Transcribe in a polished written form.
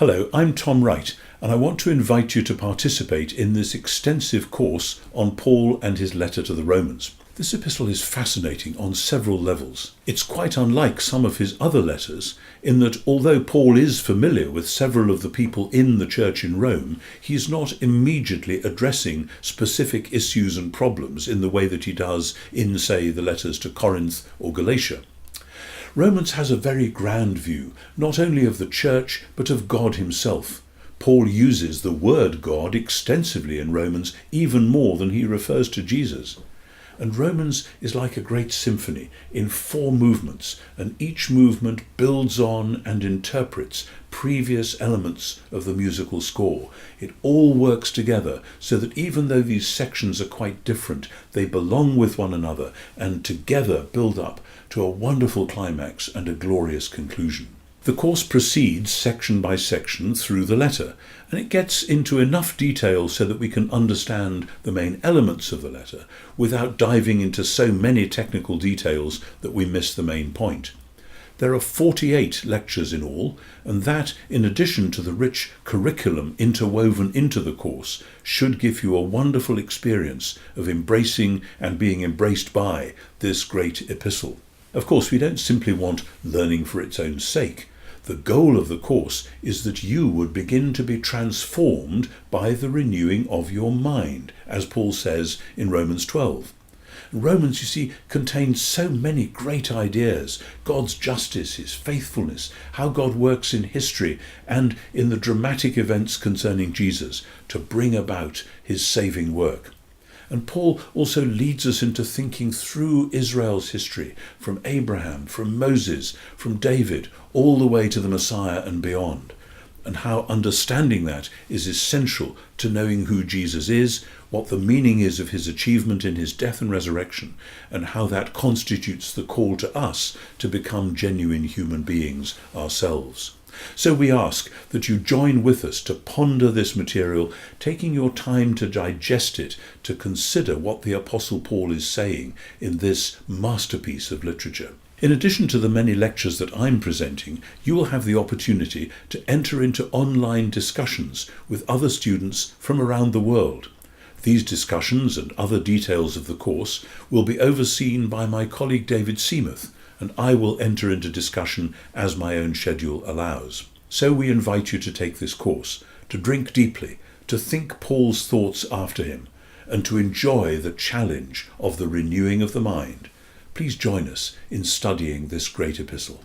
Hello, I'm Tom Wright, and I want to invite you to participate in this extensive course on Paul and his letter to the Romans. This epistle is fascinating on several levels. It's quite unlike some of his other letters in that although Paul is familiar with several of the people in the church in Rome, he's not immediately addressing specific issues and problems in the way that he does in, say, the letters to Corinth or Galatia. Romans has a very grand view, not only of the church, but of God himself. Paul uses the word God extensively in Romans, even more than he refers to Jesus. And Romans is like a great symphony in 4 movements, and each movement builds on and interprets previous elements of the musical score. It all works together so that even though these sections are quite different, they belong with one another and together build up to a wonderful climax and a glorious conclusion. The course proceeds section by section through the letter, and it gets into enough detail so that we can understand the main elements of the letter without diving into so many technical details that we miss the main point. There are 48 lectures in all, and that, in addition to the rich curriculum interwoven into the course, should give you a wonderful experience of embracing and being embraced by this great epistle. Of course, we don't simply want learning for its own sake. The goal of the course is that you would begin to be transformed by the renewing of your mind, as Paul says in Romans 12. Romans, you see, contains so many great ideas: God's justice, his faithfulness, how God works in history and in the dramatic events concerning Jesus to bring about his saving work. And Paul also leads us into thinking through Israel's history, from Abraham, from Moses, from David, all the way to the Messiah and beyond, and how understanding that is essential to knowing who Jesus is, what the meaning is of his achievement in his death and resurrection, and how that constitutes the call to us to become genuine human beings ourselves. So we ask that you join with us to ponder this material, taking your time to digest it, to consider what the Apostle Paul is saying in this masterpiece of literature. In addition to the many lectures that I'm presenting, you will have the opportunity to enter into online discussions with other students from around the world. These discussions and other details of the course will be overseen by my colleague David Seamuth, and I will enter into discussion as my own schedule allows. So we invite you to take this course, to drink deeply, to think Paul's thoughts after him, and to enjoy the challenge of the renewing of the mind. Please join us in studying this great epistle.